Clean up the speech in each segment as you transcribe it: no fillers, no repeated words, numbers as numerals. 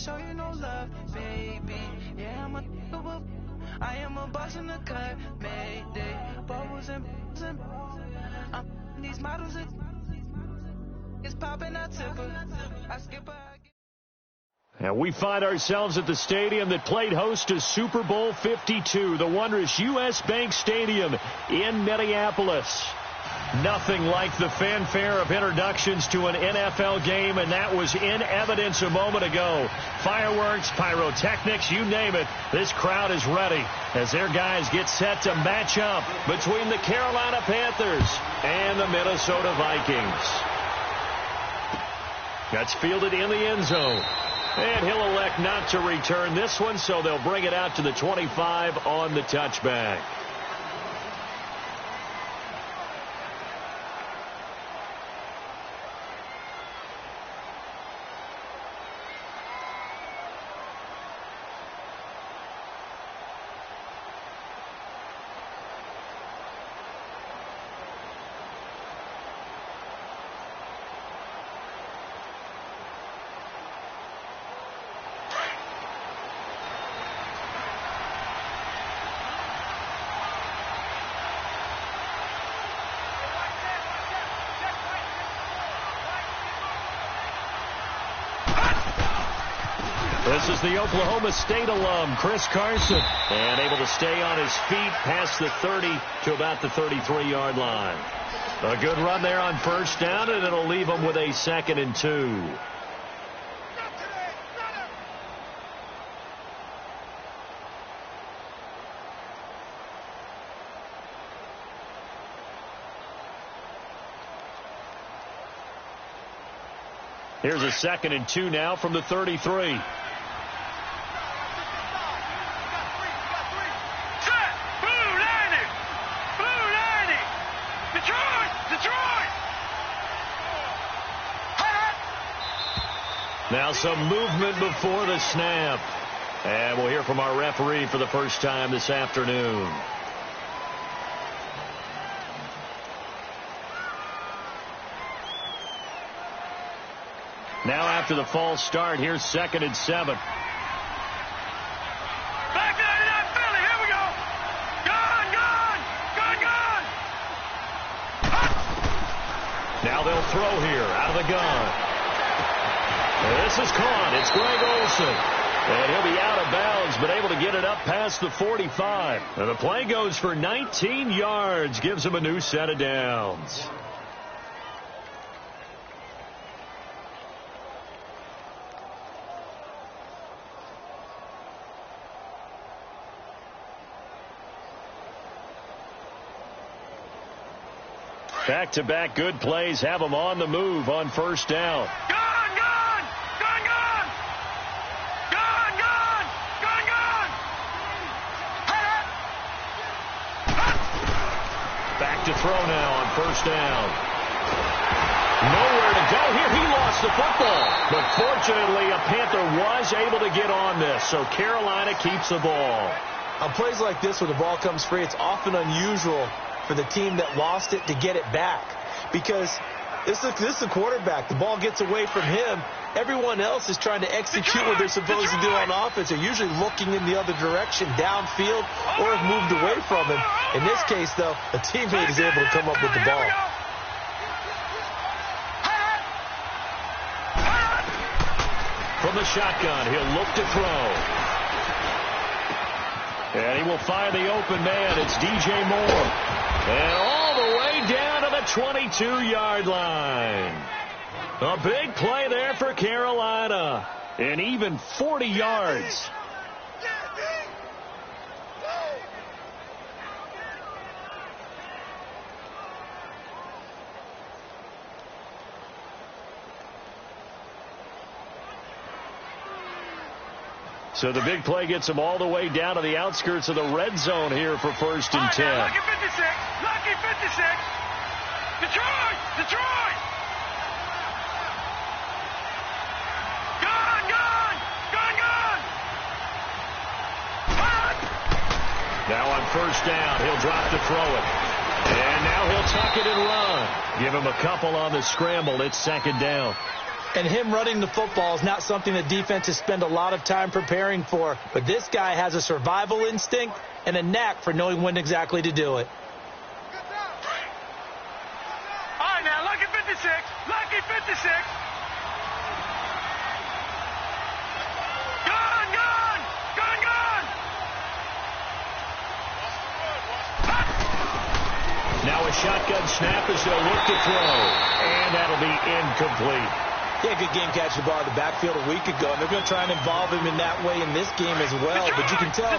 show you no love, baby. Yeah, I am a boss in the cut, mayday. Bubbles and I'm these models. It's popping out tipper. I skip her. And we find ourselves at the stadium that played host to Super Bowl 52, the wondrous U.S. Bank Stadium in Minneapolis. Nothing like the fanfare of introductions to an NFL game, and that was in evidence a moment ago. Fireworks, pyrotechnics, you name it. This crowd is ready as their guys get set to match up between the Carolina Panthers and the Minnesota Vikings. That's fielded in the end zone. And he'll elect not to return this one, so they'll bring it out to the 25 on the touchback. This is the Oklahoma State alum, Chris Carson, and able to stay on his feet past the 30 to about the 33-yard line. A good run there on first down, and it'll leave him with a 2nd and 2. Here's a 2nd and 2 now from the 33. Now some movement before the snap. And we'll hear from our referee for the first time this afternoon. Now after the false start, here's 2nd and 7. Back out of that Philly. Here we go. Gone. Now they'll throw here out of the gun. This is caught. It's Greg Olsen. And he'll be out of bounds, but able to get it up past the 45. And the play goes for 19 yards. Gives him a new set of downs. Back-to-back good plays have him on the move on first down. To throw now on first down. Nowhere to go here. He lost the football. But fortunately, a Panther was able to get on this, so Carolina keeps the ball. On plays like this where the ball comes free, it's often unusual for the team that lost it to get it back. Because this is the quarterback. The ball gets away from him. Everyone else is trying to execute what they're supposed to do on offense. They're usually looking in the other direction, downfield, or have moved away from him. In this case, though, a teammate is able to come up with the ball. From the shotgun, he'll look to throw. And he will find the open man. It's DJ Moore. And all the way down to the 22-yard line. A big play there for Carolina. And even 40 yards. So the big play gets him all the way down to the outskirts of the red zone here for 1st and 10. Lucky 56. Lucky 56. Detroit! Detroit! Gone! Gone! Gone! Gone! Now on first down, he'll drop to throw it. And now he'll tuck it and run. Give him a couple on the scramble. It's 2nd down. And him running the football is not something that defenses spend a lot of time preparing for. But this guy has a survival instinct and a knack for knowing when exactly to do it. All right, now, lucky 56. Lucky 56. Gone, gone. Gone, gone. Now a shotgun snap as they'll look to throw. And that'll be incomplete. Yeah, good game catching the ball in the backfield a week ago, and they're going to try and involve him in that way in this game as well. But you can tell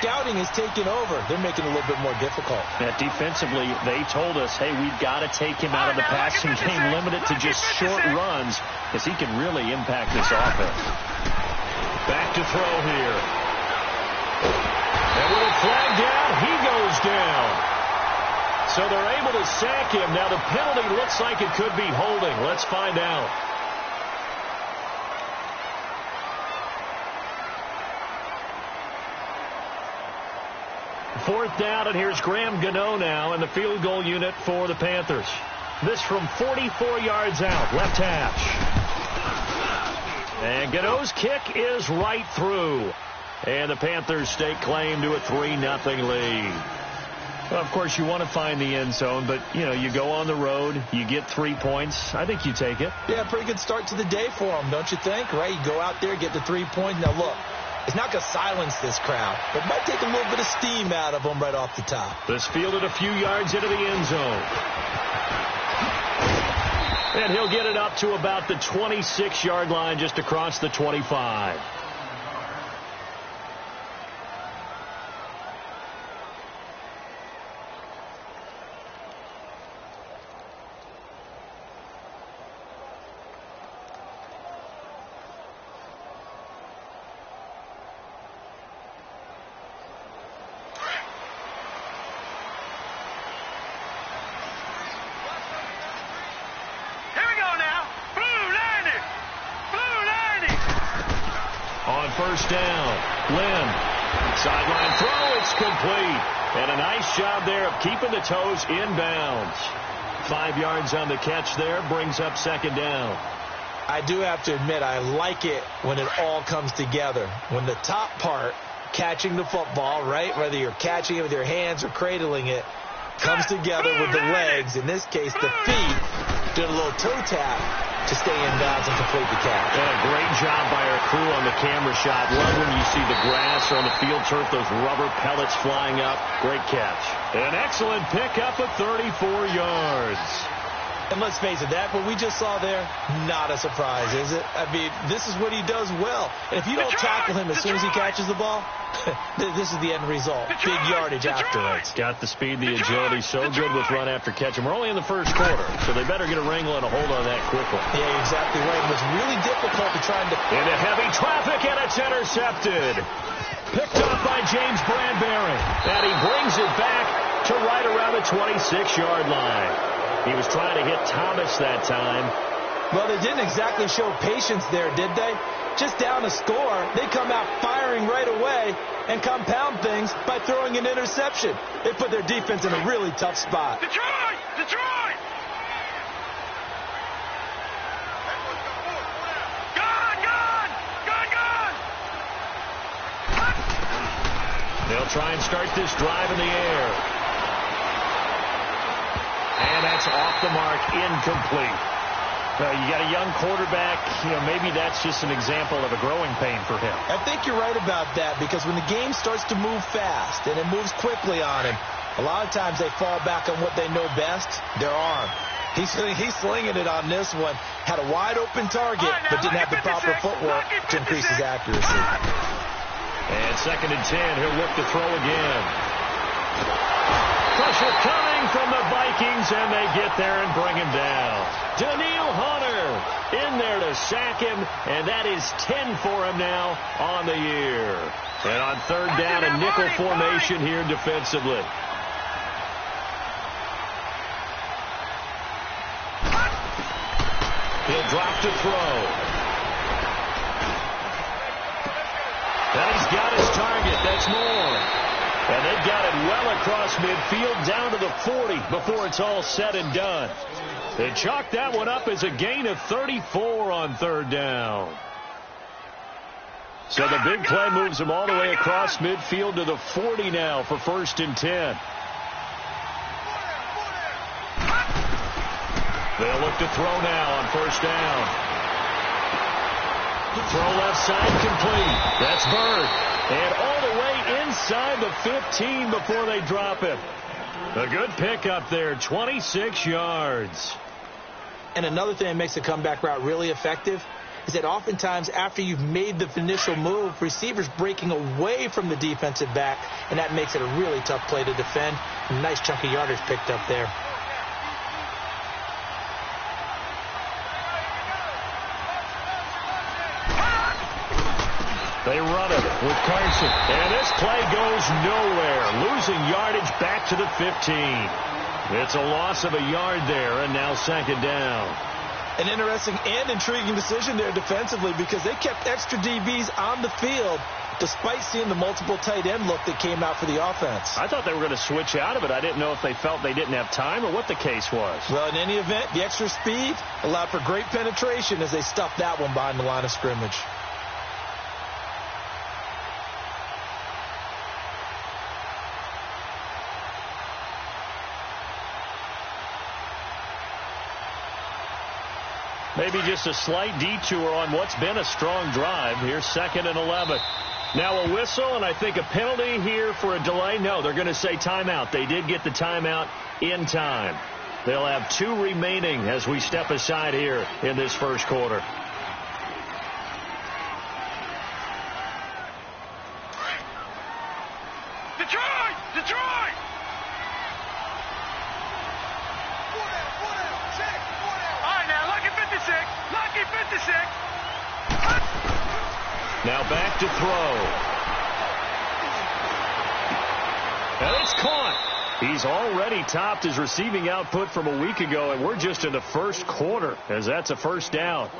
scouting is taking over. They're making it a little bit more difficult. Yeah, defensively, they told us, hey, we've got to take him out of the passing game, limit it to just short runs, because he can really impact this offense. Back to throw here. And with a flag down, he goes down. So they're able to sack him. Now the penalty looks like it could be holding. Let's find out. Fourth down, and here's Graham Gano now in the field goal unit for the Panthers. This from 44 yards out, left hash. And Gano's kick is right through. And the Panthers stake claim to a 3-0 lead. Well, of course, you want to find the end zone, but, you know, you go on the road, you get 3 points. I think you take it. Yeah, pretty good start to the day for them, don't you think? Right? You go out there, get the 3 points. Now, look. It's not going to silence this crowd, but it might take a little bit of steam out of them right off the top. This fielded a few yards into the end zone. And he'll get it up to about the 26-yard line, just across the 25. First down. Lynn. Sideline throw. It's complete. And a nice job there of keeping the toes inbounds. 5 yards on the catch there. Brings up second down. I do have to admit, I like it when it all comes together. When the top part, catching the football, right, whether you're catching it with your hands or cradling it, comes together with the legs. In this case, the feet. Did a little toe tap to stay in bounds and complete the catch. And a great job by our crew on the camera shot. Love when you see the grass or on the field turf, those rubber pellets flying up. Great catch. An excellent pickup of 34 yards. And let's face it, that what we just saw there, not a surprise, is it? I mean, this is what he does well. And if you don't tackle him as soon as he catches the ball, this is the end result. Big yardage afterwards. Got the speed, the agility, so good with run after catch. And we're only in the first quarter, so they better get a wrangle and a hold on that quickly. Yeah, you're exactly right. It was really difficult to try to... Into heavy traffic, and it's intercepted. Picked up by James Bradbury. And he brings it back to right around the 26-yard line. He was trying to hit Thomas that time. Well, they didn't exactly show patience there, did they? Just down a score, they come out firing right away and compound things by throwing an interception. They put their defense in a really tough spot. Detroit! Detroit! Gone! Gone! Gone! Gone! They'll try and start this drive in the air. And that's off the mark, incomplete. You got a young quarterback, maybe that's just an example of a growing pain for him. I think you're right about that, because when the game starts to move fast and it moves quickly on him, a lot of times they fall back on what they know best, their arm. He's slinging it on this one. Had a wide open target, but didn't have the proper footwork to increase his accuracy. And 2nd and 10, he'll look to throw again. Pressure coming from the Vikings, and they get there and bring him down. Daniil Hunter in there to sack him, and that is 10 for him now on the year. And on 3rd down, a nickel formation here defensively. He'll drop to throw. And he's got his target. That's more. And they've got it well across midfield, down to the 40 before it's all said and done. They chalk that one up as a gain of 34 on third down. So the big play moves them all the way across midfield to the 40 now for 1st and 10. They'll look to throw now on 1st down. The throw left side complete. That's Bird. And all the way inside the 15 before they drop it. A good pickup there, 26 yards. And another thing that makes the comeback route really effective is that oftentimes after you've made the initial move, receivers breaking away from the defensive back, and that makes it a really tough play to defend. A nice chunk of yardage picked up there. They run it with Carson. And this play goes nowhere. Losing yardage back to the 15. It's a loss of a yard there, and now 2nd down. An interesting and intriguing decision there defensively because they kept extra DBs on the field despite seeing the multiple tight end look that came out for the offense. I thought they were going to switch out of it. I didn't know if they felt they didn't have time or what the case was. Well, in any event, the extra speed allowed for great penetration as they stuffed that one behind the line of scrimmage. Maybe just a slight detour on what's been a strong drive. Here's 2nd and 11. Now a whistle, and I think a penalty here for a delay. No, they're going to say timeout. They did get the timeout in time. They'll have 2 remaining as we step aside here in this 1st quarter. Detroit! Detroit! Lucky 56. Now back to throw. And it's caught. He's already topped his receiving output from a week ago, and we're just in the 1st quarter as that's a 1st down.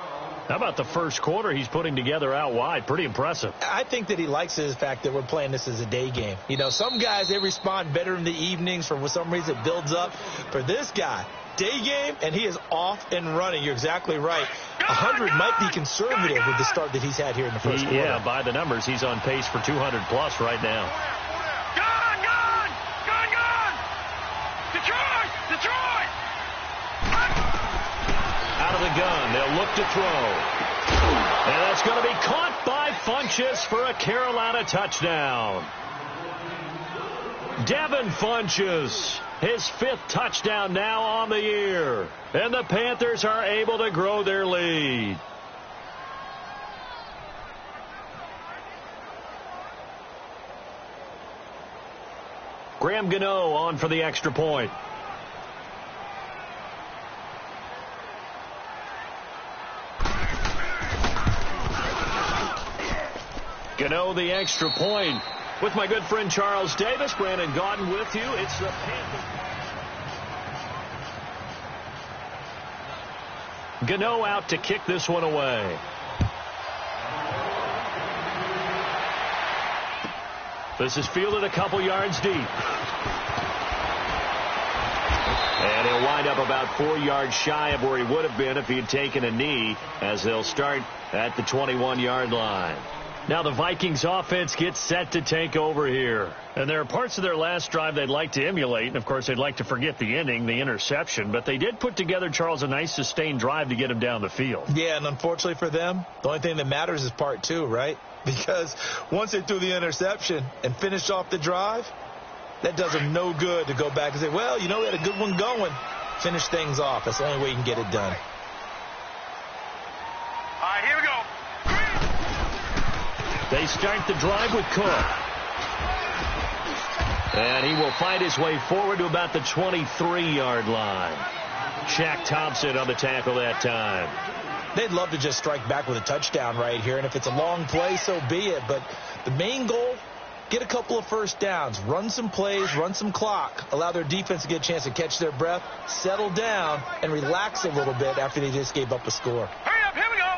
How about the 1st quarter he's putting together out wide? Pretty impressive. I think that he likes the fact that we're playing this as a day game. You know, some guys, they respond better in the evenings. For some reason, it builds up. For this guy, day game, and he is off and running. You're exactly right. 100 might be conservative with the start that he's had here in the 1st quarter. Yeah, by the numbers, he's on pace for 200-plus right now. Gone! Detroit! Detroit! Out of the gun, they'll look to throw. And that's going to be caught by Funchess for a Carolina touchdown. Devin Funchess, his 5th touchdown now on the year. And the Panthers are able to grow their lead. Graham Gano on for the extra point. Gano the extra point. With my good friend Charles Davis, Brandon Gaudin with you. It's the Panthers. Gano out to kick this one away. This is fielded a couple yards deep. And he'll wind up about 4 yards shy of where he would have been if he had taken a knee, as they'll start at the 21-yard line. Now the Vikings offense gets set to take over here. And there are parts of their last drive they'd like to emulate. And, of course, they'd like to forget the ending, the interception. But they did put together, Charles, a nice sustained drive to get him down the field. Yeah, and unfortunately for them, the only thing that matters is part 2, right? Because once they threw the interception and finished off the drive, that does them no good to go back and say, well, you know, we had a good one going. Finish things off. That's the only way you can get it done. All right, here we go. They start the drive with Cook. And he will find his way forward to about the 23-yard line. Shaq Thompson on the tackle that time. They'd love to just strike back with a touchdown right here. And if it's a long play, so be it. But the main goal, get a couple of first downs, run some plays, run some clock, allow their defense to get a chance to catch their breath, settle down, and relax a little bit after they just gave up a score. Hurry up, here we go.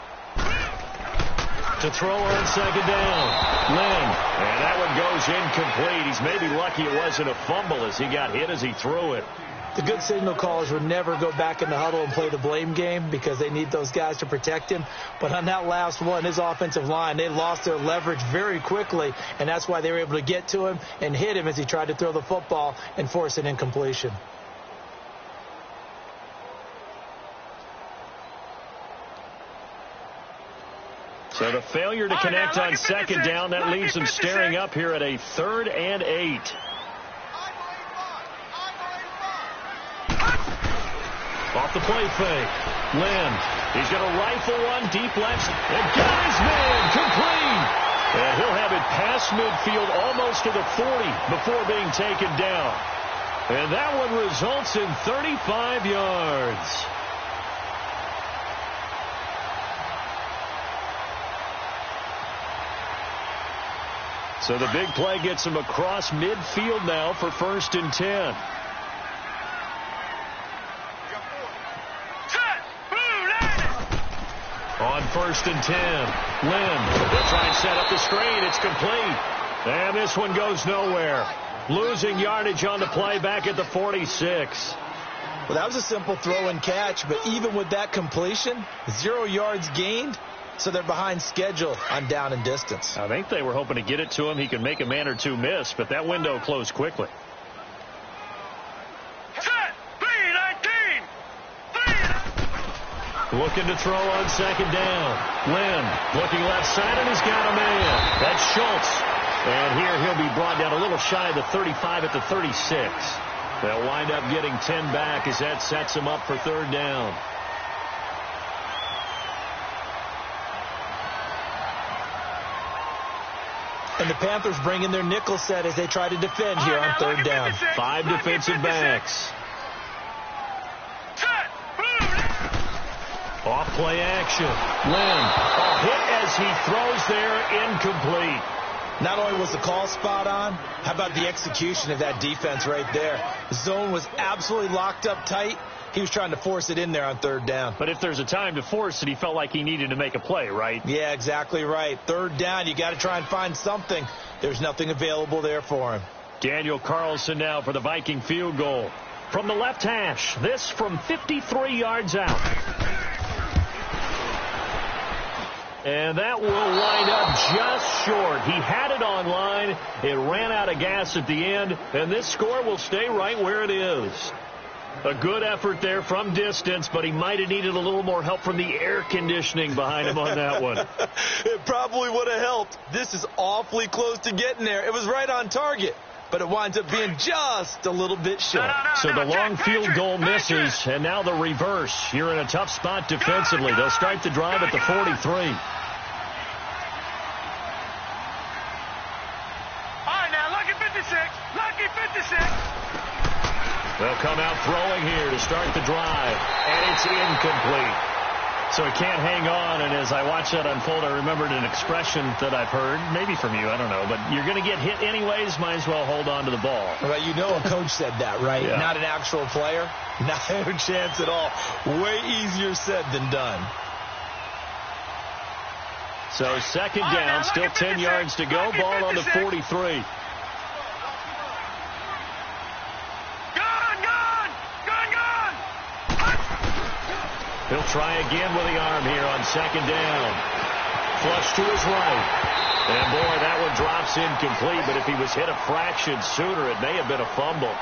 To throw on second down. Lynn. And that one goes incomplete. He's maybe lucky it wasn't a fumble as he got hit as he threw it. The good signal callers would never go back in the huddle and play the blame game because they need those guys to protect him. But on that last one, his offensive line, they lost their leverage very quickly, and that's why they were able to get to him and hit him as he tried to throw the football and force an incompletion. So the failure to connect on second down, that leaves them staring up here at a 3rd and 8. Off the play fake. Lynn, he's going to rifle one deep left and got his man complete. And he'll have it past midfield almost to the 40 before being taken down. And that one results in 35 yards. So the big play gets him across midfield now for 1st and 10. On 1st and 10, Lynn, they'll try and set up the screen. It's complete. And this one goes nowhere. Losing yardage on the play back at the 46. Well, that was a simple throw and catch, but even with that completion, 0 yards gained. So they're behind schedule on down and distance. I think they were hoping to get it to him. He could make a man or two miss, but that window closed quickly. Looking to throw on second down. Lynn looking left side, and he's got a man. That's Schultz. And here he'll be brought down a little shy of the 35 at the 36. They'll wind up getting 10 back as that sets him up for 3rd down. And the Panthers bring in their nickel set as they try to defend here on 3rd down. 5 defensive backs. Off play action. Lynn, a hit as he throws there, incomplete. Not only was the call spot on, how about the execution of that defense right there? The zone was absolutely locked up tight. He was trying to force it in there on 3rd down. But if there's a time to force it, he felt like he needed to make a play, right? Yeah, exactly right. 3rd down, you got to try and find something. There's nothing available there for him. Daniel Carlson now for the Viking field goal. From the left hash, this from 53 yards out. And that will wind up just short. He had it on line. It ran out of gas at the end, and this score will stay right where it is. A good effort there from distance, but he might have needed a little more help from the air conditioning behind him on that one. It probably would have helped. This is awfully close to getting there. It was right on target, but it winds up being just a little bit short. So the long field goal misses, and now the reverse. You're in a tough spot defensively. They'll start the drive at the 43. Lucky 56. They'll come out throwing here to start the drive, and it's incomplete. So he can't hang on, and as I watch that unfold, I remembered an expression that I've heard, maybe from you, I don't know, but you're going to get hit anyways, might as well hold on to the ball. Well, you know a coach said that, right? Yeah. Not an actual player. No chance at all. Way easier said than done. So 2nd down, still 10 yards to go, ball on the 43. He'll try again with the arm here on 2nd down. Flush to his right. And, boy, that one drops incomplete, but if he was hit a fraction sooner, it may have been a fumble.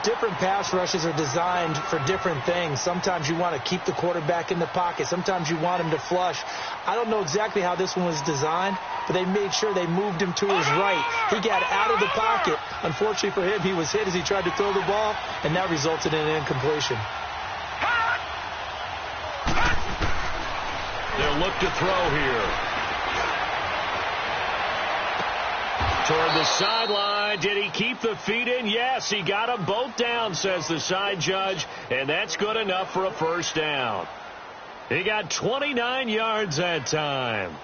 Different pass rushes are designed for different things. Sometimes you want to keep the quarterback in the pocket. Sometimes you want him to flush. I don't know exactly how this one was designed, but they made sure they moved him to his right. He got out of the pocket. Unfortunately for him, he was hit as he tried to throw the ball, and that resulted in an incompletion. They'll look to throw here. Toward the sideline. Did he keep the feet in? Yes, he got them both down, says the side judge, and that's good enough for a 1st down. He got 29 yards that time.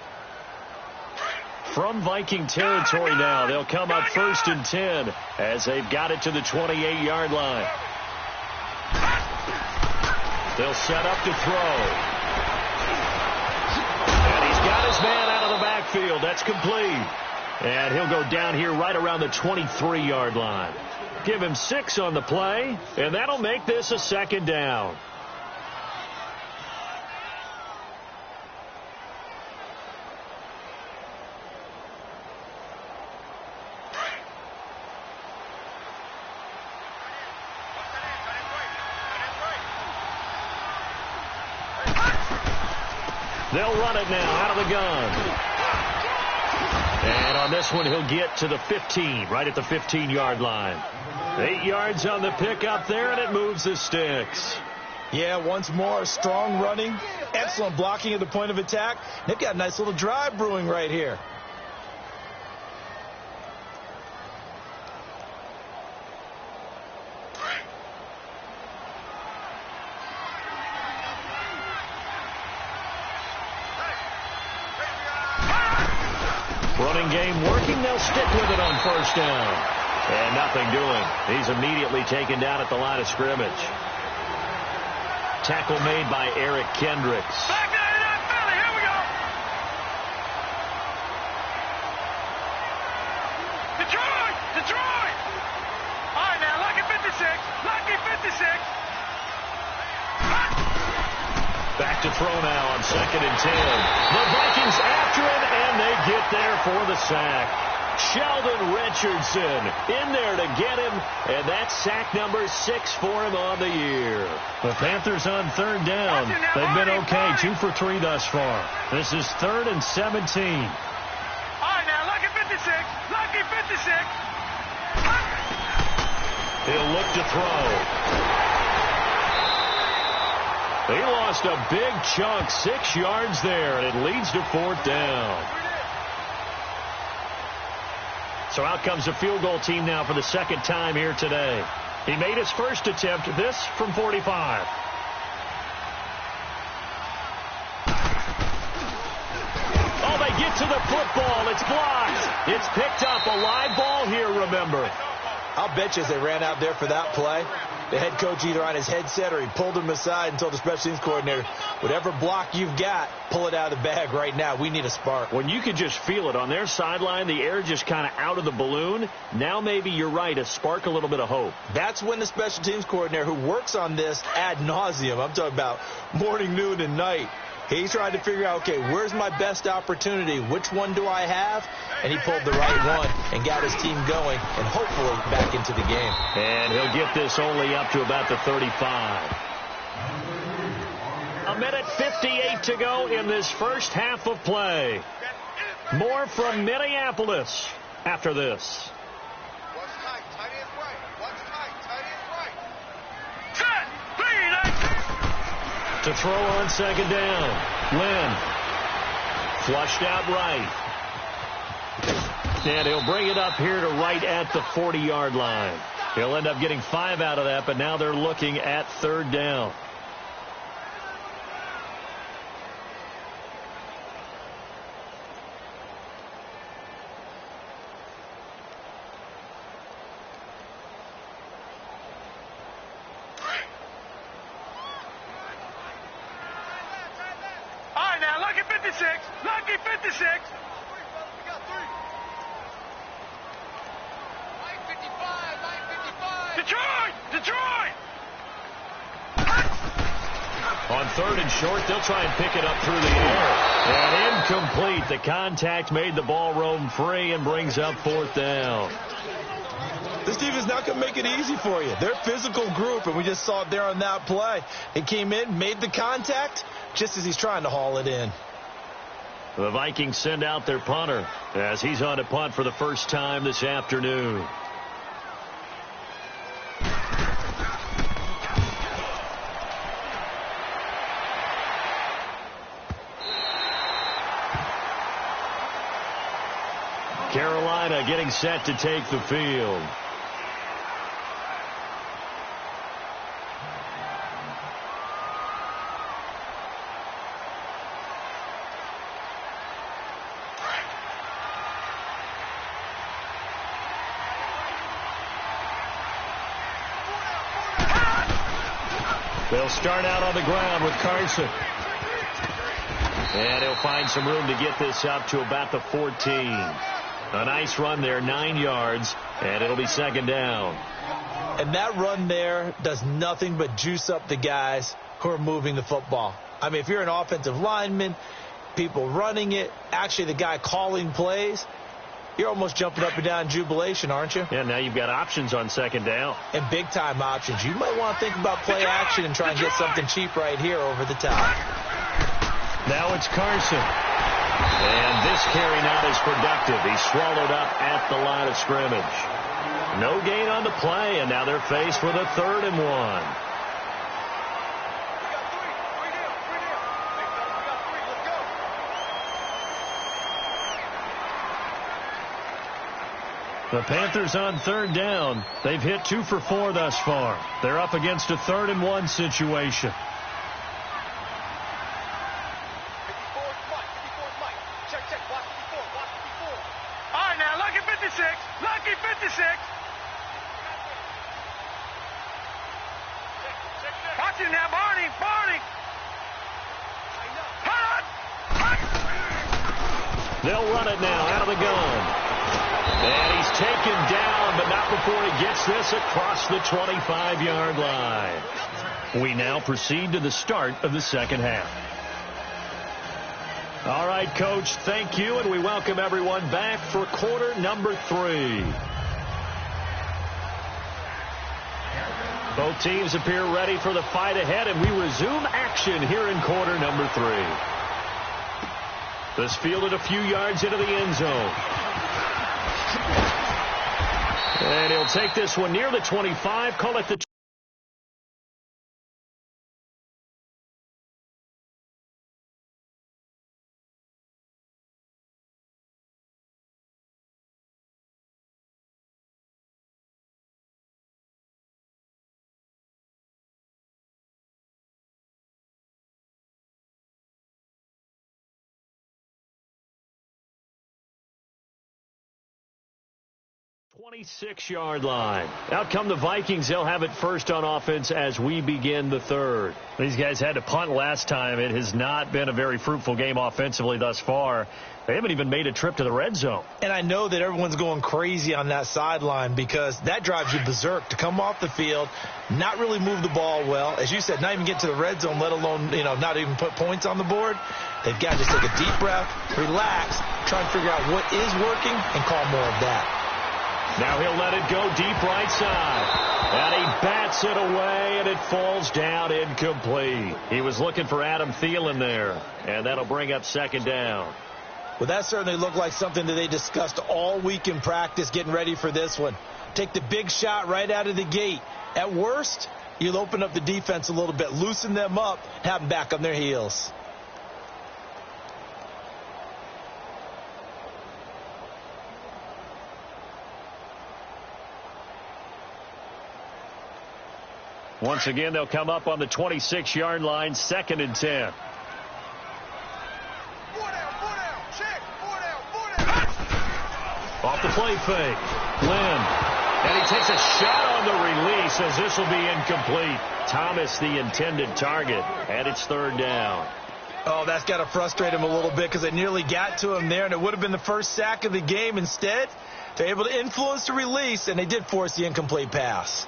From Viking territory now, they'll come up 1st and 10 as they've got it to the 28-yard line. They'll set up to throw. Got his man out of the backfield. That's complete. And he'll go down here right around the 23-yard line. Give him 6 on the play, and that'll make this a second down. They'll run it now out of the gun. And on this one, he'll get to the 15, right at the 15-yard line. 8 yards on the pickup there, and it moves the sticks. Yeah, once more, strong running, excellent blocking at the point of attack. They've got a nice little drive brewing right here. Running game working. They'll stick with it on first down. And nothing doing. He's immediately taken down at the line of scrimmage. Tackle made by Eric Kendricks. Back to that Philly. Here we go. Detroit! Detroit! All right, now, lucky 56. Lucky 56. Back to throw now on 2nd and 10. The Vikings after him, and they get there for the sack. Sheldon Richardson in there to get him, and that's sack number 6 for him on the year. The Panthers on 3rd down. They've been okay, 2 for 3 thus far. This is 3rd and 17. All right, now, lucky 56. Lucky 56. He'll look to throw. He lost a big chunk, 6 yards there, and it leads to 4th down. So out comes the field goal team now for the 2nd time here today. He made his first attempt, this from 45. Oh, they get to the football. It's blocked. It's picked up. A live ball here, remember. I'll bet you as they ran out there for that play, the head coach either on his headset or he pulled him aside and told the special teams coordinator, whatever block you've got, pull it out of the bag right now. We need a spark. When you could just feel it on their sideline, the air just kind of out of the balloon. Now maybe you're right, a spark, a little bit of hope. That's when the special teams coordinator who works on this ad nauseum, I'm talking about morning, noon, and night, he's trying to figure out, okay, where's my best opportunity? Which one do I have? And he pulled the right one and got his team going and hopefully back into the game. And he'll get this only up to about the 35. 1:58 to go in this first half of play. More from Minneapolis after this. What's tight? Tight end right. What's tight? Tight end right. Set. 3. To throw on 2nd down. Lynn. Flushed out right. And he'll bring it up here to right at the 40-yard line. He'll end up getting 5 out of that, but now they're looking at 3rd down. All right, now, lucky 56. Lucky 56. We got 3. Line 55. Line 55. Detroit! Detroit! On 3rd and short, they'll try and pick it up through the air. And incomplete. The contact made the ball roam free and brings up 4th down. This defense is not going to make it easy for you. They're a physical group, and we just saw it there on that play. It came in, made the contact, just as he's trying to haul it in. The Vikings send out their punter as he's on a punt for the first time this afternoon. Carolina getting set to take the field. They'll start out on the ground with Carson. And he'll find some room to get this up to about the 14. A nice run there, 9 yards, and it'll be 2nd down. And that run there does nothing but juice up the guys who are moving the football. I mean, if you're an offensive lineman, people running it, actually the guy calling plays, you're almost jumping up and down in jubilation, aren't you? Yeah, now you've got options on second down. And big-time options. You might want to think about play action and try and get something cheap right here over the top. Now it's Carson. And this carry not as productive. He's swallowed up at the line of scrimmage. No gain on the play, and now they're faced with a 3rd and 1. The Panthers on 3rd down. They've hit 2 for 4 thus far. They're up against a 3rd and 1 situation. All right, now, lucky 56. Lucky 56. Watch him now, Barney. Barney. Hut! They'll run it now out of the gun. And he's taken down, but not before he gets this across the 25-yard line. We now proceed to the start of the second half. All right, Coach, thank you, and we welcome everyone back for quarter number 3. Both teams appear ready for the fight ahead, and we resume action here in quarter number 3. This fielded a few yards into the end zone. And he'll take this one near the 25, call it the 26-yard line. Out come the Vikings. They'll have it first on offense as we begin the 3rd. These guys had to punt last time. It has not been a very fruitful game offensively thus far. They haven't even made a trip to the red zone. And I know that everyone's going crazy on that sideline because that drives you berserk to come off the field, not really move the ball well. As you said, not even get to the red zone, let alone, not even put points on the board. They've got to just take a deep breath, relax, try and figure out what is working and call more of that. Now he'll let it go deep right side. And he bats it away, and it falls down incomplete. He was looking for Adam Thielen there, and that'll bring up second down. Well, that certainly looked like something that they discussed all week in practice getting ready for this one. Take the big shot right out of the gate. At worst, you'll open up the defense a little bit, loosen them up, have them back on their heels. Once again, they'll come up on the 26-yard line, 2nd and 10. Off the play fake. Lynn. And he takes a shot on the release as this will be incomplete. Thomas, the intended target, and it's 3rd down. Oh, that's got to frustrate him a little bit because they nearly got to him there, and it would have been the first sack of the game. Instead, they're able to influence the release, and they did force the incomplete pass.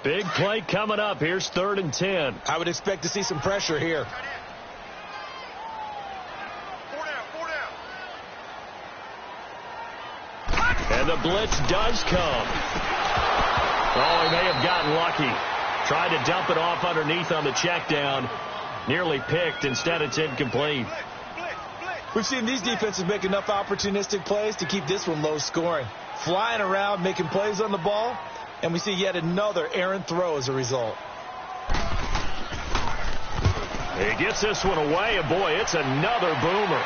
Big play coming up. Here's 3rd and 10. I would expect to see some pressure here. And the blitz does come. Oh, he may have gotten lucky. Tried to dump it off underneath on the check down. Nearly picked. Instead, it's incomplete. We've seen these defenses make enough opportunistic plays to keep this one low scoring. Flying around, making plays on the ball. And we see yet another errant throw as a result. He gets this one away, and boy, it's another boomer.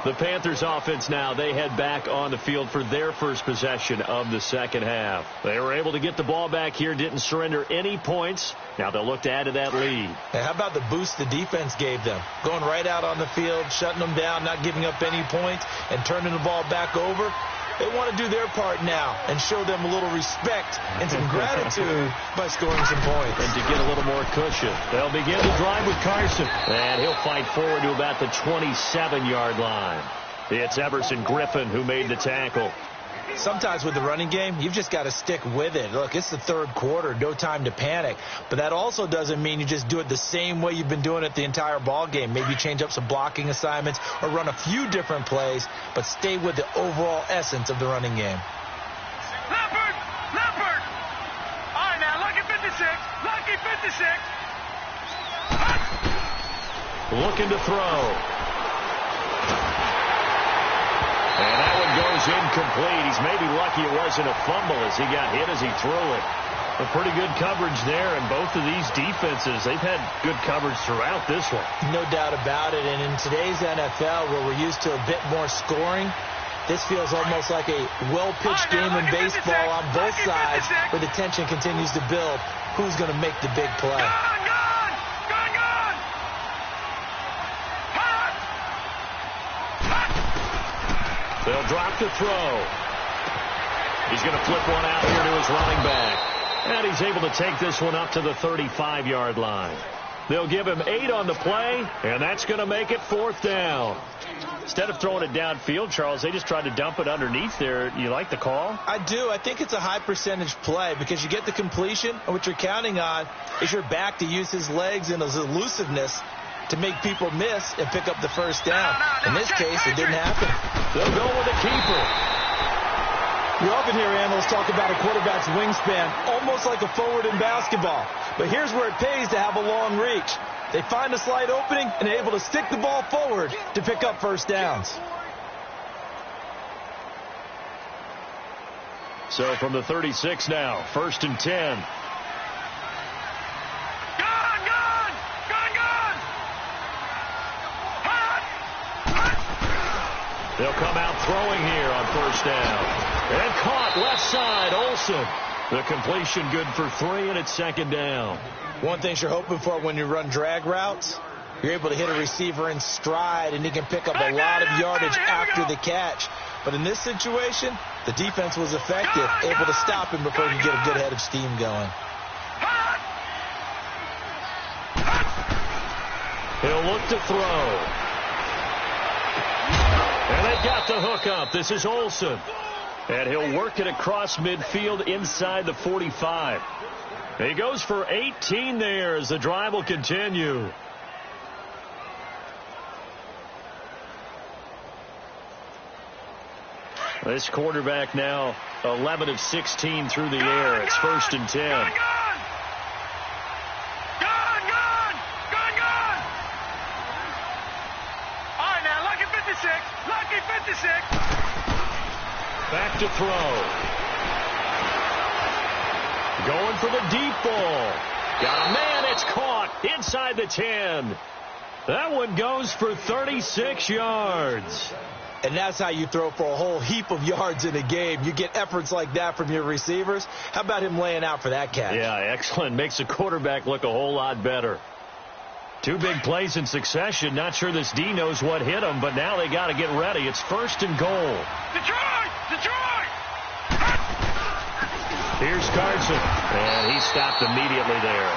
The Panthers offense now, they head back on the field for their first possession of the second half. They were able to get the ball back here, didn't surrender any points. Now they'll look to add to that lead. And how about the boost the defense gave them? Going right out on the field, shutting them down, not giving up any points, and turning the ball back over. They want to do their part now and show them a little respect and some gratitude by scoring some points. And to get a little more cushion, they'll begin the drive with Carson. And he'll fight forward to about the 27-yard line. It's Everson Griffin who made the tackle. Sometimes with the running game, you've just got to stick with it. Look, it's the third quarter, no time to panic. But that also doesn't mean you just do it the same way you've been doing it the entire ball game. Maybe change up some blocking assignments or run a few different plays, but stay with the overall essence of the running game. Leopard! Leopard! All right, now, lucky 56. Lucky 56. Looking to throw. And that one goes incomplete. He's maybe lucky it wasn't a fumble as he got hit as he threw it. A pretty good coverage there, and both of these defenses, they've had good coverage throughout this one. No doubt about it, and in today's NFL, where we're used to a bit more scoring, this feels almost like a well-pitched game in baseball on both sides, where the tension continues to build. Who's going to make the big play? They'll drop to throw. He's going to flip one out here to his running back. And he's able to take this one up to the 35-yard line. They'll give him 8 on the play, and that's going to make it 4th down. Instead of throwing it downfield, Charles, they just tried to dump it underneath there. You like the call? I do. I think it's a high-percentage play because you get the completion, and what you're counting on is your back to use his legs and his elusiveness to make people miss and pick up the first down. In this case, it didn't happen. They'll go with a keeper. You often hear analysts talk about a quarterback's wingspan, almost like a forward in basketball. But here's where it pays to have a long reach. They find a slight opening and are able to stick the ball forward to pick up first downs. So from the 36 now, 1st and 10. They'll come out throwing here on first down. And caught left side, Olsen. The completion good for 3, and it's 2nd down. One thing you're hoping for when you run drag routes, you're able to hit a receiver in stride, and he can pick up a lot of yardage after the catch. But in this situation, the defense was effective, able to stop him before he could get a good head of steam going. He'll look to throw. And they've got the hook up. This is Olsen. And he'll work it across midfield inside the 45. He goes for 18 there as the drive will continue. This quarterback now 11 of 16 through the air. It's 1st and 10. Lucky 56. Back to throw. Going for the deep ball. Got a man. It's caught inside the 10. That one goes for 36 yards. And that's how you throw for a whole heap of yards in a game. You get efforts like that from your receivers. How about him laying out for that catch? Yeah, excellent. Makes the quarterback look a whole lot better. 2 big plays in succession. Not sure this D knows what hit him, but now they got to get ready. It's 1st and goal. Detroit! Detroit! Here's Carson, and he stopped immediately there.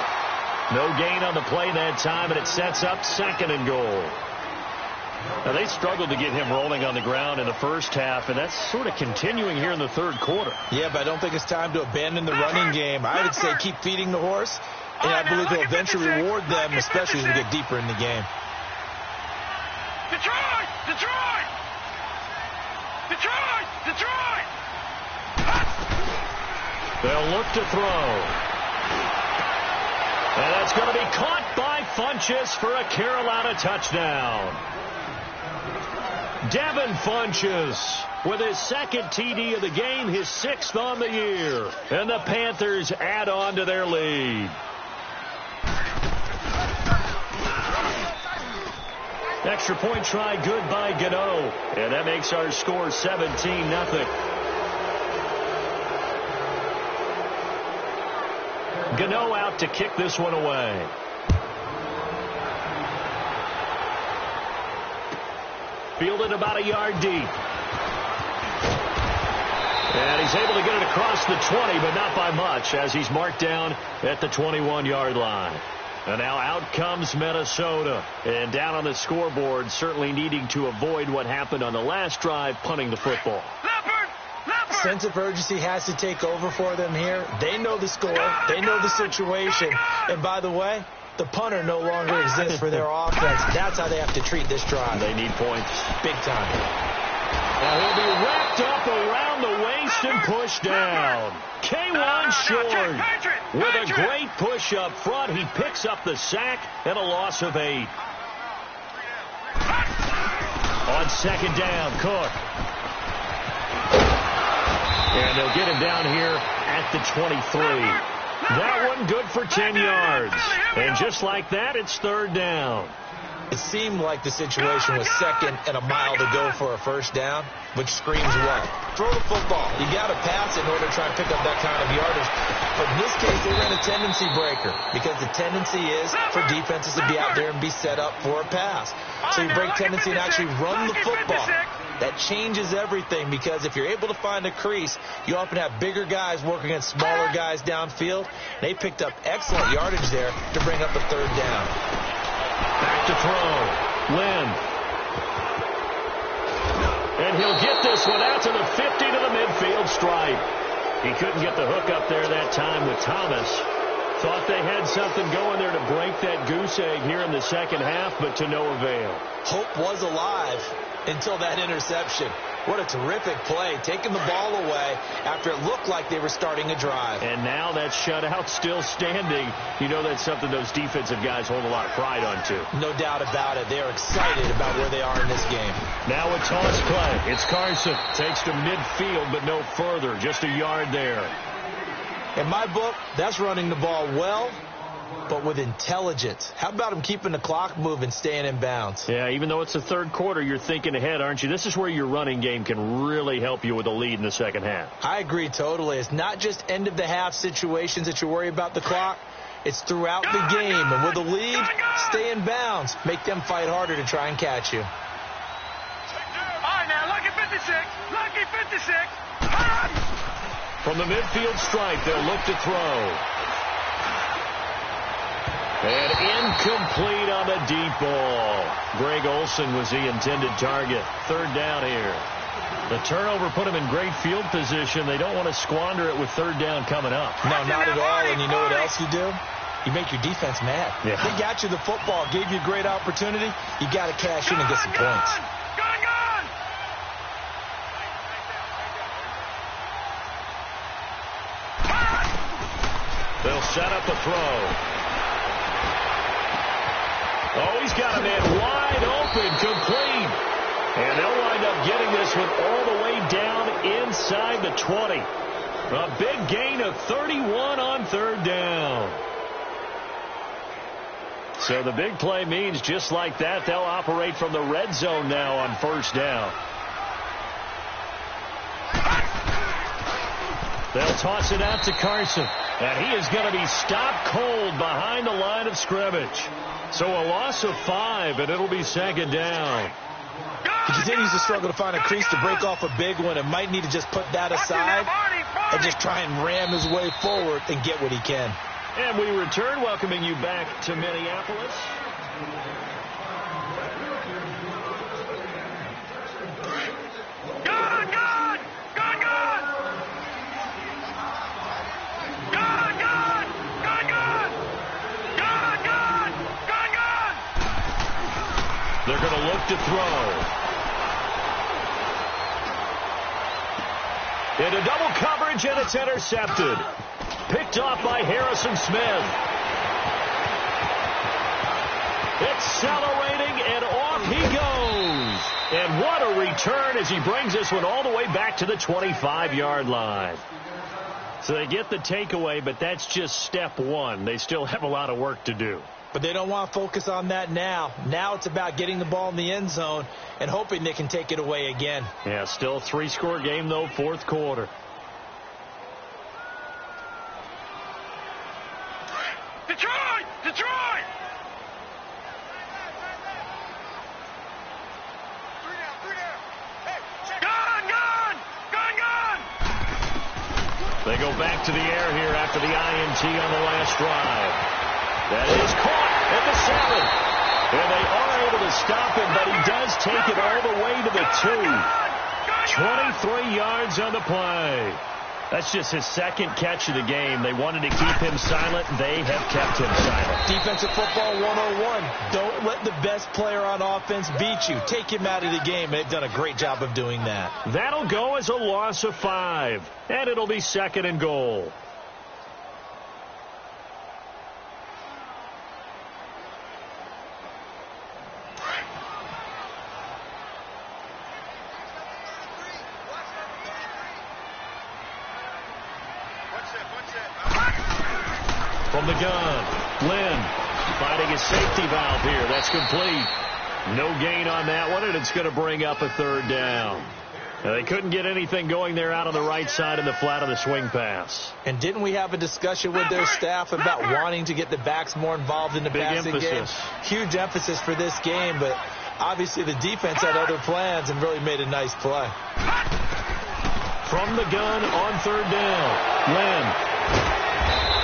No gain on the play that time, and it sets up 2nd and goal. Now, they struggled to get him rolling on the ground in the first half, and that's sort of continuing here in the 3rd quarter. Yeah, but I don't think it's time to abandon the running game. I would say keep feeding the horse. And I believe he'll eventually reward them, especially as we get deeper in the game. Detroit! Detroit! Detroit! Detroit! They'll look to throw. And that's going to be caught by Funchess for a Carolina touchdown. Devin Funchess with his 2nd TD of the game, his 6th on the year. And the Panthers add on to their lead. Extra point try good by Gano. And that makes our score 17-0. Gano out to kick this one away. Fielded about a yard deep. he's able to get it across the 20, but not by much, as he's marked down at the 21-yard line. And now out comes Minnesota. And down on the scoreboard, certainly needing to avoid what happened on the last drive, punting the football. Sense of urgency has to take over for them here. They know the score. They know the situation. And by the way, the punter no longer exists for their offense. That's how they have to treat this drive. They need points. Big time. And he'll be wrapped up around the waist and pushed down. K1 short. With a great push up front, he picks up the sack and a loss of 8. On second down, Cook. And they'll get him down here at the 23. That one good for 10 yards. And just like that, it's third down. It seemed like the situation was second and a mile to go for a first down, which screams what? Throw the football. You got to pass it in order to try and pick up that kind of yardage. But in this case, they ran a tendency breaker because the tendency is for defenses to be out there and be set up for a pass. So you break tendency and actually run the football. That changes everything because if you're able to find a crease, you often have bigger guys working against smaller guys downfield. They picked up excellent yardage there to bring up a third down. Back to throw. Lynn. And he'll get this one out to the 50 to the midfield stripe. He couldn't get the hook up there that time with Thomas. Thought they had something going there to break that goose egg here in the second half, but to no avail. Hope was alive until that interception. What a terrific play, taking the ball away after it looked like they were starting a drive. And now that shutout still standing. You know that's something those defensive guys hold a lot of pride on, too. No doubt about it. They're excited about where they are in this game. Now a toss play. It's Carson. Takes to midfield, but no further. Just a yard there. In my book, that's running the ball well, but with intelligence. How about him keeping the clock moving, staying in bounds? Yeah, even though it's the third quarter, you're thinking ahead, aren't you? This is where your running game can really help you with a lead in the second half. I agree totally. It's not just end-of-the-half situations that you worry about the clock. It's throughout the game. And with a lead, stay in bounds. Make them fight harder to try and catch you. All right, now, lucky 56. Lucky 56. Run! From the midfield stripe, they'll look to throw. And incomplete on the deep ball. Greg Olsen was the intended target. Third down here. The turnover put him in great field position. They don't want to squander it with third down coming up. No, not at all. And you know what else you do? You make your defense mad. Yeah. They got you the football, gave you a great opportunity. You got to cash in and get some points. They'll set up a throw. Oh, he's got a man wide open, complete. And they'll wind up getting this one all the way down inside the 20. A big gain of 31 on third down. So the big play means just like that, they'll operate from the red zone now on first down. They'll toss it out to Carson. And he is going to be stopped cold behind the line of scrimmage. So a loss of 5, and it'll be second down. He continues to struggle to find a crease to break off a big one and might need to just put that aside and just try and ram his way forward and get what he can. And we return, welcoming you back to Minneapolis. They're going to look to throw. Into double coverage, and it's intercepted. Picked off by Harrison Smith. Accelerating, and off he goes. And what a return as he brings this one all the way back to the 25-yard line. So they get the takeaway, but that's just step one. They still have a lot of work to do. But they don't want to focus on that now. Now it's about getting the ball in the end zone and hoping they can take it away again. Yeah, still a 3-score game, though, fourth quarter. Detroit! Detroit! Gun! Gun! Gun! Gun! They go back to the air here after the INT on the last drive. That is caught at the 7. And they are able to stop him, but he does take it all the way to the 2. 23 yards on the play. That's just his second catch of the game. They wanted to keep him silent. They have kept him silent. Defensive football 101. Don't let the best player on offense beat you. Take him out of the game. They've done a great job of doing that. That'll go as a loss of 5. And it'll be 2nd and goal. From the gun, Lynn finding his safety valve here. That's complete. No gain on that one, and it's going to bring up a 3rd down. Now, they couldn't get anything going there out on the right side in the flat of the swing pass. And didn't we have a discussion with their staff about wanting to get the backs more involved in the passing game? Huge emphasis for this game, but obviously the defense had other plans and really made a nice play. From the gun on 3rd down, Lynn.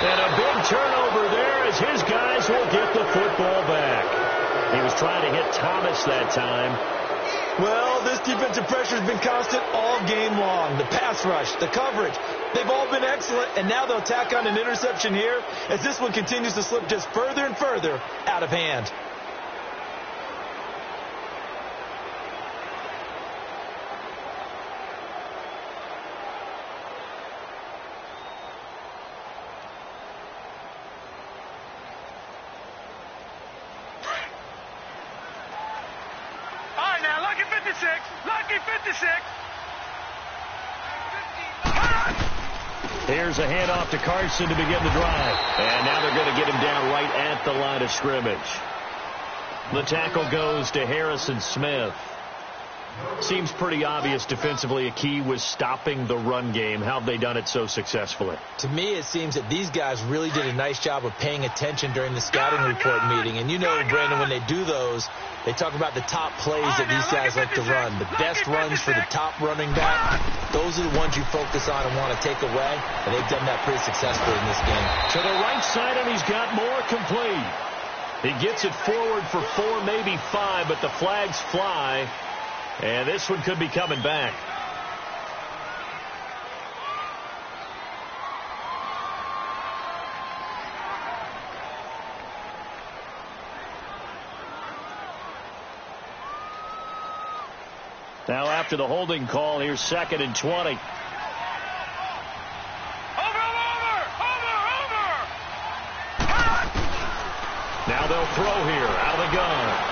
And a big turnover there as his guys will get the football back. He was trying to hit Thomas that time. Well, this defensive pressure has been constant all game long. The pass rush, the coverage, they've all been excellent, and now they'll tack on an interception here as this one continues to slip just further and further out of hand. Lucky 56. Here's a handoff to Carson to begin the drive. And now they're going to get him down right at the line of scrimmage. The tackle goes to Harrison Smith. Seems pretty obvious defensively a key was stopping the run game. How have they done it so successfully? To me, it seems that these guys really did a nice job of paying attention during the scouting report meeting. And you know, Brandon, when they do those, they talk about the top plays that these guys like to run. The best runs for the top running back, those are the ones you focus on and want to take away. And they've done that pretty successfully in this game. To the right side, and he's got more complete. He gets it forward for 4, maybe 5, but the flags fly. And this one could be coming back. Now after the holding call, here's 2nd and 20. Over. Now they'll throw here out of the gun.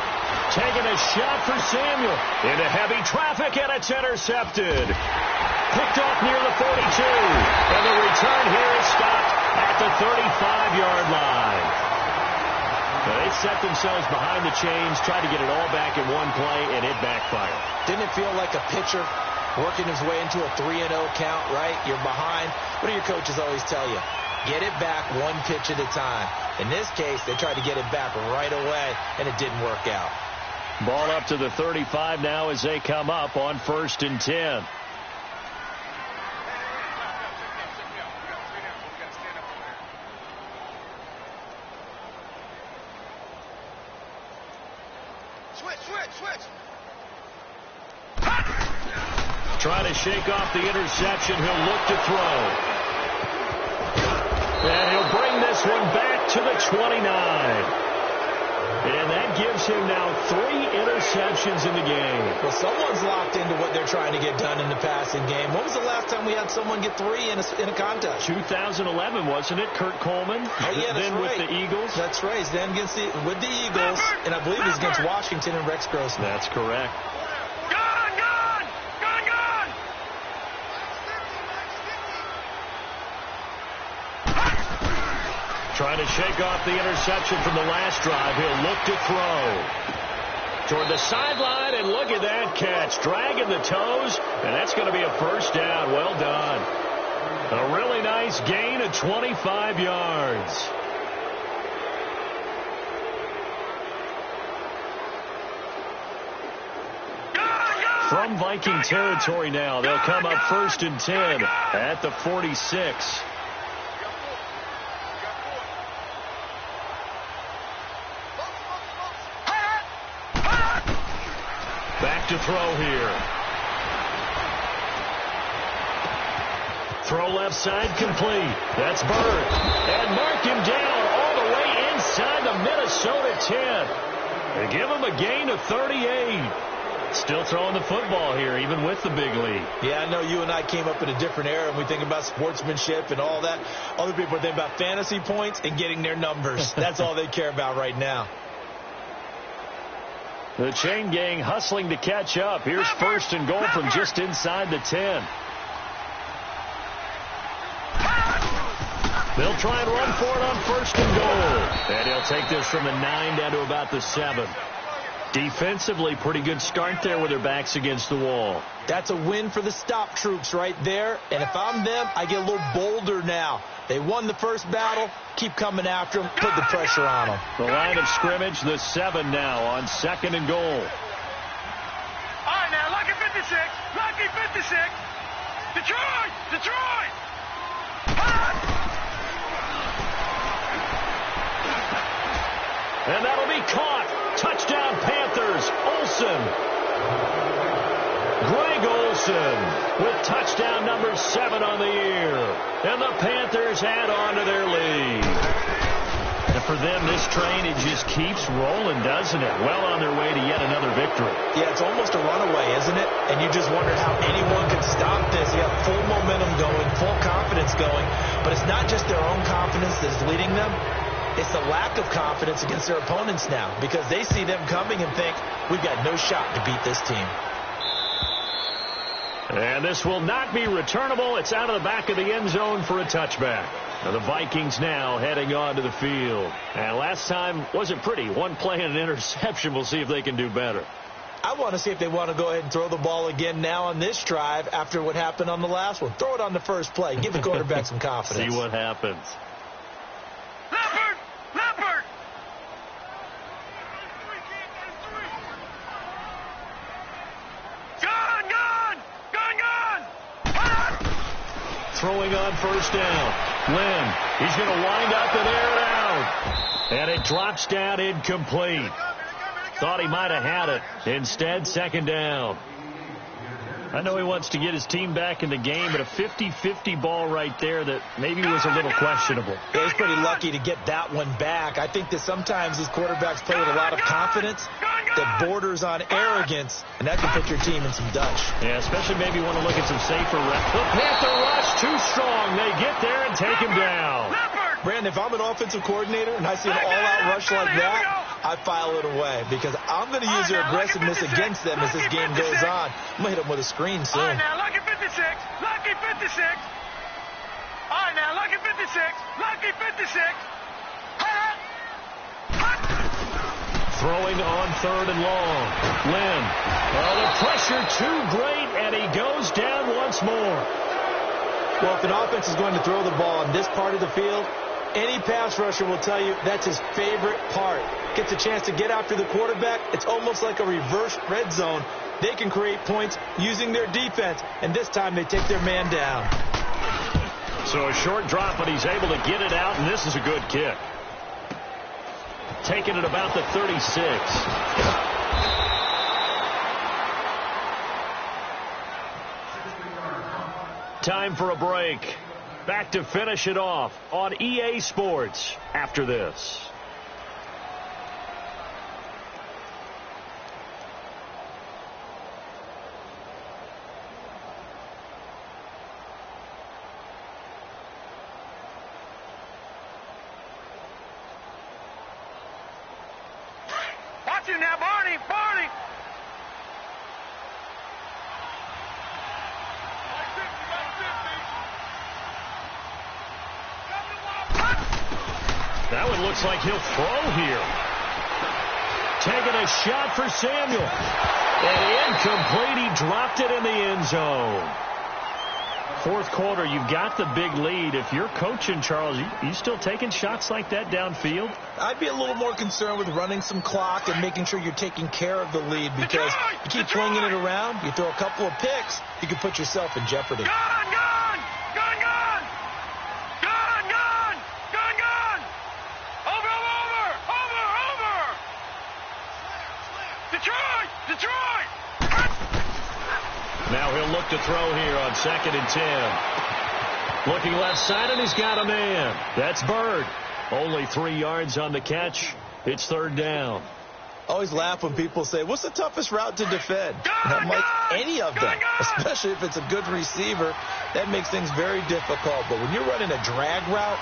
Taking a shot for Samuel. Into heavy traffic, and it's intercepted. Picked off near the 42. And the return here is stopped at the 35-yard line. Now they set themselves behind the chains, tried to get it all back in one play, and it backfired. Didn't it feel like a pitcher working his way into a 3-0 count, right? You're behind. What do your coaches always tell you? Get it back one pitch at a time. In this case, they tried to get it back right away, and it didn't work out. Ball up to the 35 now as they come up on 1st and 10. Switch. Trying to shake off the interception. He'll look to throw. And he'll bring this one back to the 29. And that gives him now 3 interceptions in the game. Well, someone's locked into what they're trying to get done in the passing game. When was the last time we had someone get 3 in a contest? 2011, wasn't it? Kurt Coleman. Oh, yeah, that's then right. with the Eagles. That's right. Then with the Eagles, and I believe it was against Washington and Rex Grossman. That's correct. Trying to shake off the interception from the last drive. He'll look to throw. Toward the sideline, and look at that catch. Dragging the toes, and that's going to be a 1st down. Well done. A really nice gain of 25 yards. From Viking territory now, they'll come up 1st and 10 at the 46. Back to throw here. Throw left side complete. That's Bird. And mark him down all the way inside the Minnesota 10. They give him a gain of 38. Still throwing the football here, even with the big lead. Yeah, I know you and I came up in a different era, and we think about sportsmanship and all that. Other people think about fantasy points and getting their numbers. That's all they care about right now. The chain gang hustling to catch up. Here's 1st and goal from just inside the 10. They'll try and run for it on 1st and goal. And he'll take this from the 9 down to about the 7. Defensively, pretty good start there with their backs against the wall. That's a win for the stop troops right there. And if I'm them, I get a little bolder now. They won the first battle. Keep coming after them. Put the pressure on them. The line of scrimmage, the 7 now on 2nd and goal. All right, now, Lucky 56. Lucky 56. Detroit! Detroit! And that'll be caught. Touchdown, Panthers. Olsen. Greg Olsen with touchdown number 7 on the year. And the Panthers add on to their lead. And for them, this train, it just keeps rolling, doesn't it? Well on their way to yet another victory. Yeah, it's almost a runaway, isn't it? And you just wondered how anyone could stop this. You have full momentum going, full confidence going. But it's not just their own confidence that's leading them. It's the lack of confidence against their opponents now, because they see them coming and think, we've got no shot to beat this team. And this will not be returnable. It's out of the back of the end zone for a touchback. Now the Vikings now heading on to the field. And last time wasn't pretty. One play and an interception. We'll see if they can do better. I want to see if they want to go ahead and throw the ball again now on this drive after what happened on the last one. Throw it on the first play. Give the quarterback some confidence. See what happens. Leopard! Leopard! Gone! Gone! Gone! Gone! Throwing on 1st down. Lynn, he's going to wind up and air it out. And it drops down incomplete. Thought he might have had it. Instead, 2nd down. I know he wants to get his team back in the game, but a 50-50 ball right there that maybe was a little questionable. Yeah, he's pretty lucky to get that one back. I think that sometimes these quarterbacks play with a lot of confidence that borders on arrogance, and that can put your team in some Dutch. Yeah, especially maybe want to look at some safer reps. The Panther rush too strong. They get there and take him down. Brandon, if I'm an offensive coordinator and I see an all-out rush like that, I file it away because I'm going to use their aggressiveness against them as this game goes on. I'm going to hit them with a screen soon. All right, now, Lucky 56. Lucky 56. All right, now, Lucky 56. Lucky 56. Throwing on 3rd and long. Lynn. Oh, the pressure too great, and he goes down once more. Well, if an offense is going to throw the ball on this part of the field, any pass rusher will tell you that's his favorite part. Gets a chance to get after the quarterback. It's almost like a reverse red zone. They can create points using their defense, and this time they take their man down. So a short drop, but he's able to get it out, and this is a good kick. Taking it about the 36. Time for a break. Back to finish it off on EA Sports after this. Watch him now, Barney! Barney! That one looks like he'll throw here. Taking a shot for Samuel. And incomplete. He dropped it in the end zone. fourth quarter, you've got the big lead. If you're coaching, Charles, you still taking shots like that downfield? I'd be a little more concerned with running some clock and making sure you're taking care of the lead, because you keep flinging it around, you throw a couple of picks, you can put yourself in jeopardy. Gone, gone! Gone, gone! Gone, gone! Gone, gone! Over, over! Over, over! Detroit! Detroit! Now he'll look to throw here on 2nd and 10. Looking left side, and he's got a man. That's Bird. Only 3 yards on the catch. It's 3rd down. Always laugh when people say, what's the toughest route to defend? I'm like, any of them, especially if it's a good receiver. That makes things very difficult. But when you're running a drag route,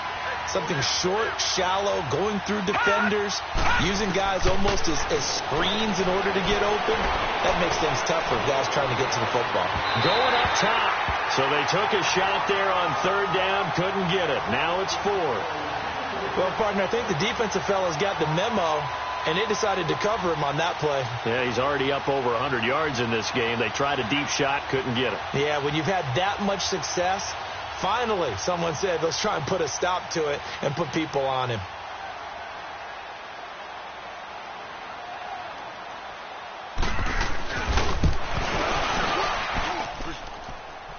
something short, shallow, going through defenders, using guys almost as screens in order to get open, that makes things tough for guys trying to get to the football. Going up top. So they took a shot there on 3rd down, couldn't get it. Now it's 4th. Well, partner, I think the defensive fellas got the memo, and they decided to cover him on that play. Yeah, he's already up over 100 yards in this game. They tried a deep shot, couldn't get it. Yeah, when you've had that much success, finally someone said, let's try and put a stop to it and put people on him.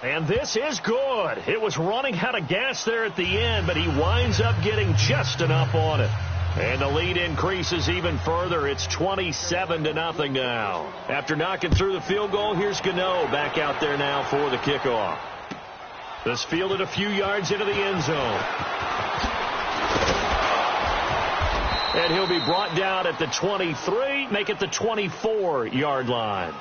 And this is good. It was running out of gas there at the end, but he winds up getting just enough on it. And the lead increases even further. It's 27-0 now. After knocking through the field goal, here's Gano back out there now for the kickoff. This fielded a few yards into the end zone. And he'll be brought down at the 23, make it the 24-yard line.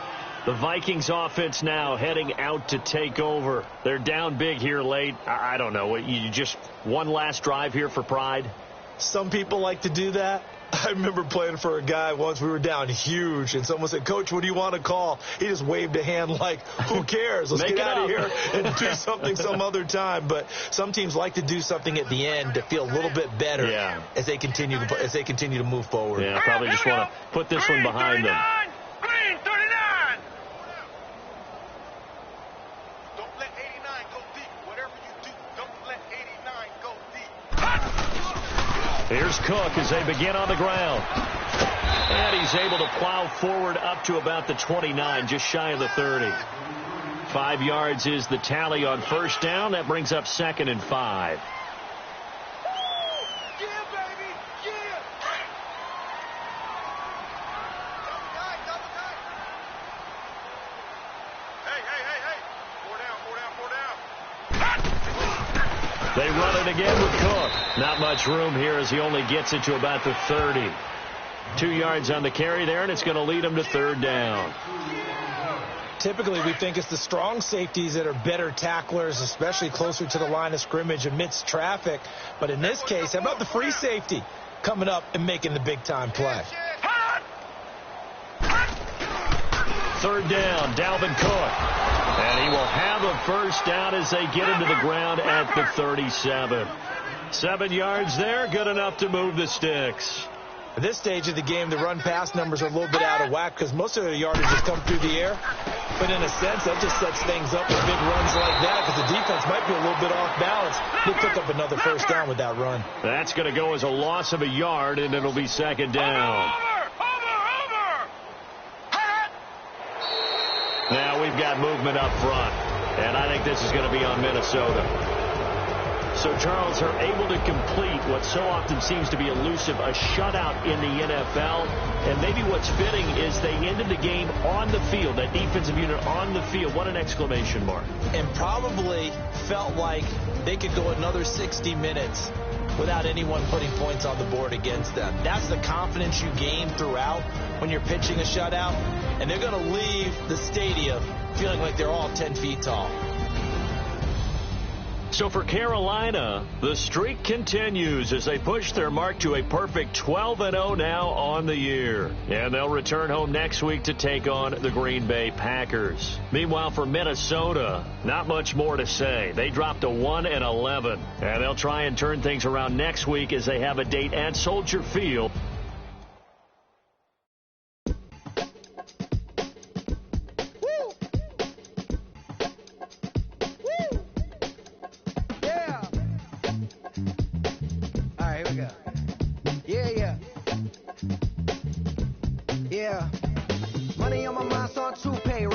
The Vikings offense now heading out to take over. They're down big here late. I don't know. You just one last drive here for pride? Some people like to do that. I remember playing for a guy once. We were down huge, and someone said, Coach, what do you want to call? He just waved a hand like, who cares? Let's get out of here and do something some other time. But some teams like to do something at the end to feel a little bit better as they continue to move forward. Yeah, probably just want to put this one behind them. Green 39! Don't let 89 go deep. Whatever you do, don't let 89 go deep. Here's Cook as they begin on the ground. And he's able to plow forward up to about the 29, just shy of the 30. 5 yards is the tally on 1st down. That brings up 2nd and 5. Yeah, baby. Yeah. Hey. 4 down. They run it again with Cook. Not much room here as he only gets it to about the 30. 2 yards on the carry there, and it's going to lead him to 3rd down. Typically, we think it's the strong safeties that are better tacklers, especially closer to the line of scrimmage amidst traffic. But in this case, how about the free safety coming up and making the big-time play? 3rd down, Dalvin Cook. And he will have a 1st down as they get into the ground at the 37. 7 yards there, good enough to move the sticks. At this stage of the game, the run-pass numbers are a little bit out of whack because most of the yardage has come through the air. But in a sense, that just sets things up with big runs like that because the defense might be a little bit off balance. They pick up another 1st down with that run. That's going to go as a loss of a yard, and it'll be 2nd down. Now we've got movement up front, and I think this is going to be on Minnesota. So, Charles, are able to complete what so often seems to be elusive, a shutout in the NFL. And maybe what's fitting is they ended the game on the field, that defensive unit on the field. What an exclamation mark. And probably felt like they could go another 60 minutes without anyone putting points on the board against them. That's the confidence you gain throughout when you're pitching a shutout. And they're going to leave the stadium feeling like they're all 10 feet tall. So for Carolina, the streak continues as they push their mark to a perfect 12-0 now on the year. And they'll return home next week to take on the Green Bay Packers. Meanwhile, for Minnesota, not much more to say. They dropped to 1-11, and they'll try and turn things around next week as they have a date at Soldier Field. nigga. Yeah. Yeah. Money on my mind, so on toupee.